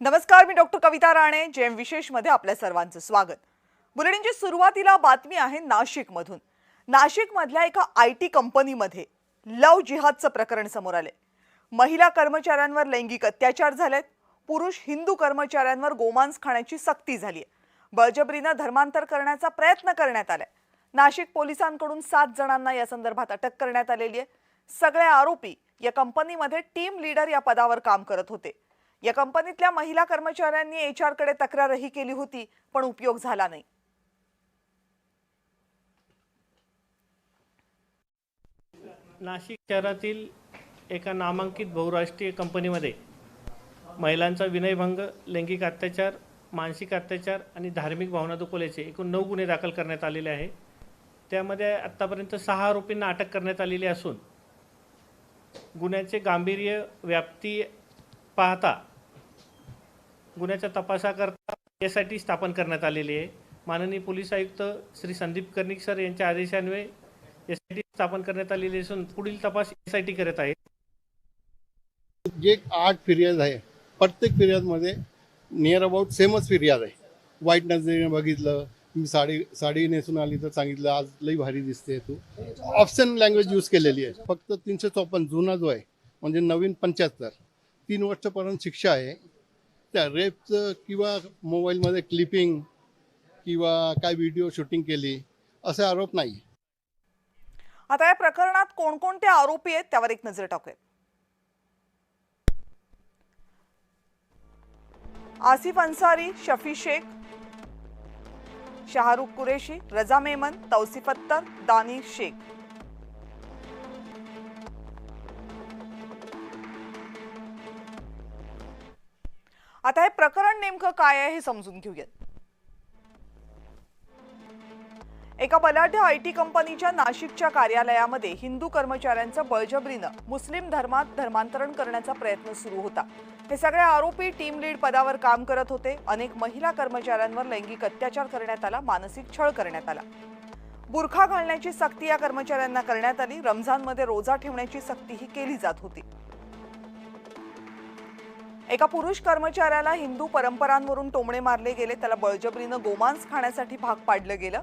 नमस्कार, मी डॉक्टर कविता राणे. जेएम विशेष मध्ये आपल्या सर्वांचं स्वागत. बुलेटिनची सुरुवातीला बातमी आहे नाशिकमधून. नाशिकमधल्या एका आयटी कंपनीमध्ये लव जिहादचं प्रकरण समोर आले. महिला कर्मचाऱ्यांवर लैंगिक अत्याचार झालेत. पुरुष हिंदू कर्मचाऱ्यांवर गोमांस खाण्याची सक्ती झाली आहे. बळजबरीनं धर्मांतर करण्याचा प्रयत्न करण्यात आलाय. नाशिक पोलिसांकडून 7 जणांना या संदर्भात अटक करण्यात आलेली आहे. सगळे आरोपी या कंपनीमध्ये टीम लीडर या पदावर काम करत होते. या कंपनीतल्या महिला कर्मचाऱ्यांनी एचआर कडे तक्रारही केली होती, पण उपयोग झाला नाही. नाशिक शहरातील एका नामांकित बहुराष्ट्रीय कंपनीमध्ये महिलांचा विनयभंग, लैंगिक अत्याचार, मानसिक अत्याचार आणि धार्मिक भावना दुखवल्याचे एकूण 9 गुन्हे दाखल करण्यात आलेले आहे. त्यामध्ये आत्तापर्यंत 6 आरोपींना अटक करण्यात आलेली असून गुन्ह्याचे गांभीर्य, व्याप्ती पाहता गुन्ह्याच्या तपासाकरता एसआयटी स्थापन करण्यात आलेली आहे. माननीय पोलीस आयुक्त श्री संदीप कर्णिक सर यांच्या आदेशान्वये एसआयटी स्थापन करण्यात आलेली असून पुढील तपास एसआयटी करत आहे. जे 8 फिर्याद आहे, प्रत्येक फिर्यादमध्ये नियर अबाउट सेमच फिर्याद आहे. वाईट नजरेने बघितलं, मी साडी नेसून आली तर सांगितलं आज लई भारी दिसते तू. ऑप्शन लँग्वेज यूज केलेली आहे. फक्त 354 जुना जो आहे म्हणजे नवीन 75 3 वर्षापर्यंत शिक्षा आहे. त्या रेपचं किंवा मोबाईलमध्ये क्लिपिंग किंवा काय व्हिडिओ शूटिंग केली असे आरोप नाही. आता या प्रकरणात कोणकोणते आरोपी आहेत त्यावर एक नजर टाकूया. आसिफ अन्सारी, शफी शेख, शाहरुख कुरेशी, रजा मेमन, तौसिफ अत्तर, दानिश शेख. आता हे प्रकरण नेमकं काय आहे हे समजून घेऊयात. एका बलाढ्य आयटी कंपनीच्या नाशिकच्या कार्यालयामध्ये हिंदू कर्मचाऱ्यांचं बळजबरीनं मुस्लिम धर्मात धर्मांतरण करण्याचा प्रयत्न सुरू होता. हे सगळे आरोपी टीम लीड पदावर काम करत होते. अनेक महिला कर्मचाऱ्यांवर लैंगिक अत्याचार करण्यात आला, मानसिक छळ करण्यात आला. बुरखा घालण्याची सक्ती या कर्मचाऱ्यांना करण्यात आली. रमजानमध्ये रोजा ठेवण्याची सक्तीही केली जात होती. एका पुरुष कर्मचाऱ्याला हिंदू परंपरांवरून टोमणे मारले गेले. त्याला बळजबरीनं गोमांस खाण्यासाठी भाग पाडलं गेलं.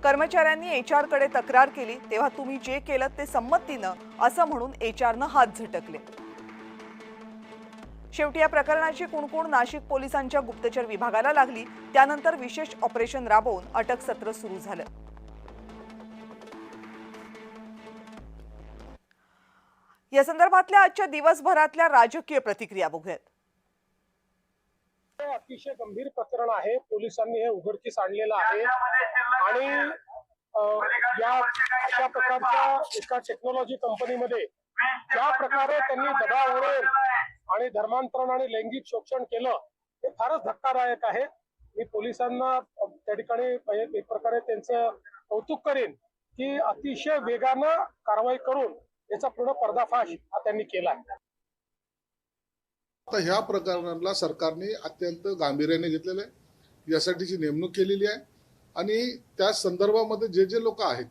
कर्मचाऱ्यांनी एचआर कडे तक्रार केली तेव्हा तुम्ही जे केलं ते संमतीनं असं म्हणून एचआरनं हात झटकले. शेवटी या प्रकरणाची कुणकुण नाशिक पोलिसांच्या गुप्तचर विभागाला लागली. त्यानंतर विशेष ऑपरेशन राबवून अटक सत्र सुरू झालं. या संदर्भातल्या आजच्या दिवसभरातल्या राजकीय प्रतिक्रिया बघूयात. अतिशय गंभीर प्रकरण आहे. पोलिसांनी हे उघडकीस आणलेलं आहे आणि या अशा प्रकारच्या एका टेक्नॉलॉजी कंपनीमध्ये ज्या प्रकारे त्यांनी दबाव आणून आणि धर्मांतरण आणि लैंगिक शोषण केलं हे फारच धक्कादायक आहे. मी पोलिसांना त्या ठिकाणी एक प्रकारे त्यांचं कौतुक करेन की अतिशय वेगानं कारवाई करून याचा पूर्ण पर्दाफाश हा त्यांनी केला. आता ह्या प्रकरणाला सरकारने अत्यंत गांभीर्याने घेतलेलं आहे. यासाठीची नेमणूक केलेली आहे आणि त्या संदर्भामध्ये जे जे लोक आहेत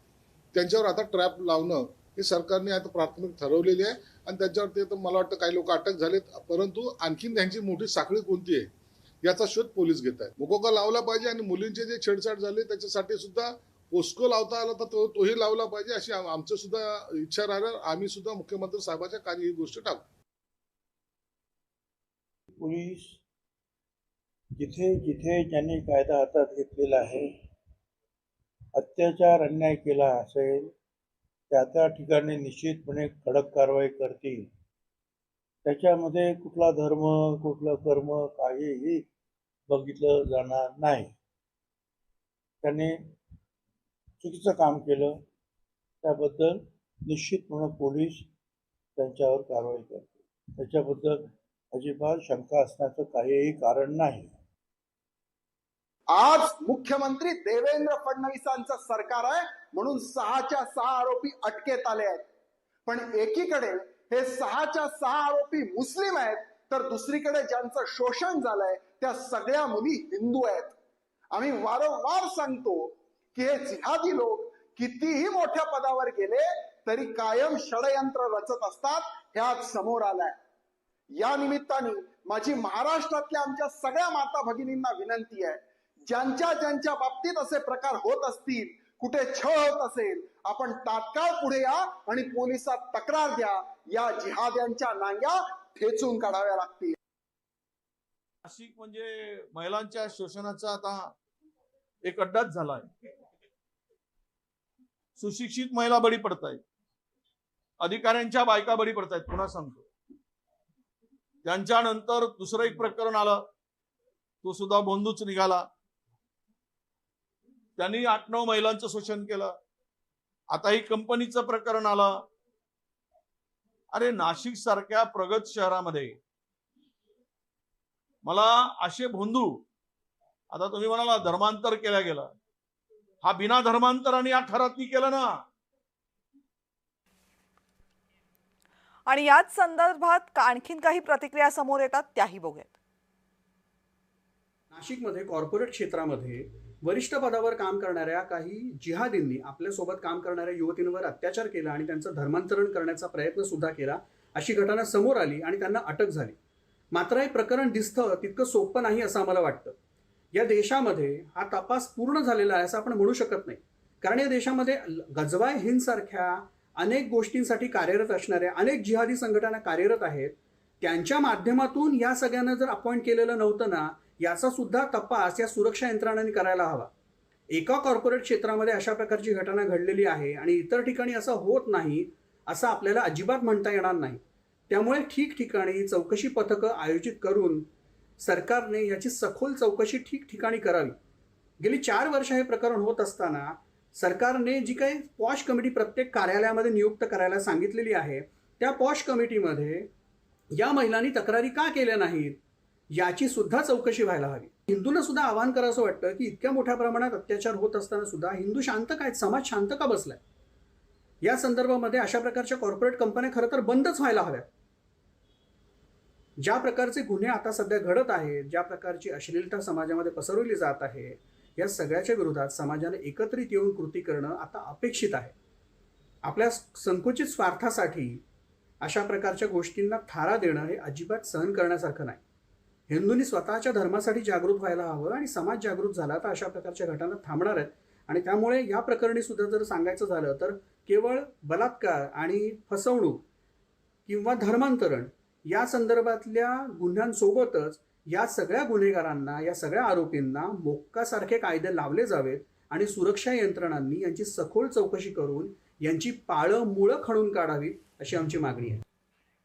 त्यांच्यावर आता ट्रॅप लावणं हे सरकारने आता प्राथमिक ठरवलेली आहे आणि त्याच्यावरती तर मला वाटतं काही लोक अटक झालेत, परंतु आणखीन त्यांची मोठी साखळी कोणती आहे याचा शोध पोलीस घेत आहेत. मुकोका लावला पाहिजे आणि मुलींचे जे छेडछाड झाले त्याच्यासाठी सुद्धा पोस्को लावता आला तर तोही लावला पाहिजे अशी आमचं सुद्धा इच्छा राहिलं. आम्ही सुद्धा मुख्यमंत्री साहेबाच्या कार्य ही गोष्ट टाकू. पोलीस जिथे जिथे ज्यांनी कायदा हातात घेतलेला आहे, अत्याचार अन्याय केला असेल त्या त्या ठिकाणी निश्चितपणे कडक कारवाई करतील. त्याच्यामध्ये कुठला धर्म कुठलं कर्म काहीही बघितलं जाणार नाही. त्यांनी चुकीचं काम केलं त्याबद्दल निश्चितपणे पोलीस त्यांच्यावर कारवाई करतील. त्याच्याबद्दल अजिबात शंका असण्याचं काहीही कारण नाही. आज मुख्यमंत्री देवेंद्र फडणवीसांचं सरकार आहे म्हणून 6च्या 6 आरोपी अटकेत आले आहेत. पण एकीकडे हे 6च्या 6 आरोपी मुस्लिम आहेत तर दुसरीकडे ज्यांचं शोषण झालंय त्या सगळ्या मुली हिंदू आहेत. आम्ही वारंवार सांगतो की हे जिहादी लोक कितीही मोठ्या पदावर गेले तरी कायम षडयंत्र रचत असतात. हे आज समोर आलंय. या निमित्ताने माझी महाराष्ट्रातल्या आमच्या सगळ्या माता भगिनींना विनंती आहे, ज्यांच्या ज्यांच्या बाबतीत असे प्रकार होत असतील, कुठे छळ होत असेल, आपण तात्काळ पुढे या आणि पोलिसात तक्रार द्या. या जिहाद्यांच्या नांग्या ठेचून काढाव्या लागतील. नाशिक म्हणजे महिलांच्या शोषणाचा आता एक अड्डाच झाला आहे. सुशिक्षित महिला बळी पडत आहेत, अधिकाऱ्यांच्या बायका बळी पडत आहेत. पुन्हा सांगतो, त्यांच्यानंतर दुसरं एक प्रकरण आलं, तो सुद्धा बोंदूच निघाला. त्यांनी 8-9 महिलांचं शोषण केलं. आता ही कंपनीचं प्रकरण आलं. अरे, नाशिक सारख्या प्रगत शहरामध्ये मला असे भोंदू, आता तुम्ही म्हणाला धर्मांतर केलं गेलं, हा बिना धर्मांतराने या ठरातनी केलं ना. आणि याच संदर्भात आणखीन काही प्रतिक्रिया समोर येतात, त्याही बघूयात. नाशिकमध्ये कॉर्पोरेट क्षेत्रामध्ये वरिष्ठ पदावर काम करणाऱ्या काही जिहादींनी आपल्यासोबत काम करणाऱ्या युवतींवर अत्याचार केला आणि त्यांचं धर्मांतरण करण्याचा प्रयत्न सुद्धा केला, अशी घटना समोर आली आणि त्यांना अटक झाली. मात्र हे प्रकरण दिसतं तितकं सोपं नाही असं आम्हाला वाटतं. या देशामध्ये हा तपास पूर्ण झालेला आहे असं आपण म्हणू शकत नाही, कारण या देशामध्ये गजवाय हिंद सारख्या अनेक गोष्टींसाठी कार्यरत असणाऱ्या अनेक जिहादी संघटना कार्यरत आहेत. त्यांच्या माध्यमातून या सगळ्यांना जर अपॉइंट केलेलं नव्हतं ना, याचा सुद्धा तपास या सुरक्षा यंत्रणांनी करायला हवा. एका कॉर्पोरेट क्षेत्रामध्ये अशा प्रकारची घटना घडलेली आहे आणि इतर ठिकाणी असं होत नाही असं आपल्याला अजिबात म्हणता येणार नाही. त्यामुळे ठिकठिकाणी चौकशी पथकं आयोजित करून सरकारने याची सखोल चौकशी ठिकठिकाणी करावी. गेली 4 वर्ष हे प्रकरण होत असताना सरकारने जी काही पॉश कमिटी प्रत्येक कार्यालयामध्ये नियुक्त करायला सांगितलेली आहे, त्या पॉश कमिटीमध्ये या महिलांनी तक्रारी का केल्या नाहीत याची सुद्धा चौकशी व्हायला हवी. हिंदूंना सुद्धा आवाहन करावं वाटतं की इतक्या मोठ्या प्रमाणात अत्याचार होत असताना सुद्धा हिंदू शांत काय, समाज शांत का बसलाय? या संदर्भामध्ये अशा प्रकारच्या कॉर्पोरेट कंपन्या खरं तर बंदच व्हायला हव्यात. ज्या प्रकारचे गुन्हे आता सध्या घडत आहेत, ज्या प्रकारची अश्लीलता समाजामध्ये पसरवली जात आहे, या सगळ्याच्या विरोधात समाजाने एकत्रित येऊन कृती करणं आता अपेक्षित आहे. आपल्या संकुचित स्वार्थासाठी अशा प्रकारच्या गोष्टींना थारा देणं हे अजिबात सहन करण्यासारखं नाही. हिंदूंनी स्वतःच्या धर्मासाठी जागृत व्हायला हवं आणि समाज जागृत झाला तर अशा प्रकारच्या घटना थांबणार आहेत. आणि त्यामुळे या प्रकरणी सुद्धा जर सांगायचं झालं तर केवळ बलात्कार आणि फसवणूक किंवा धर्मांतरण या संदर्भातल्या गुन्ह्यांसोबतच या सगळ्या गुन्हेगारांना, या सगळ्या आरोपींना मोक्कासारखे कायदे लावले जावेत आणि सुरक्षा यंत्रणांनी यांची सखोल चौकशी करून यांची पाळं मुळं खणून काढावी अशी आमची मागणी आहे.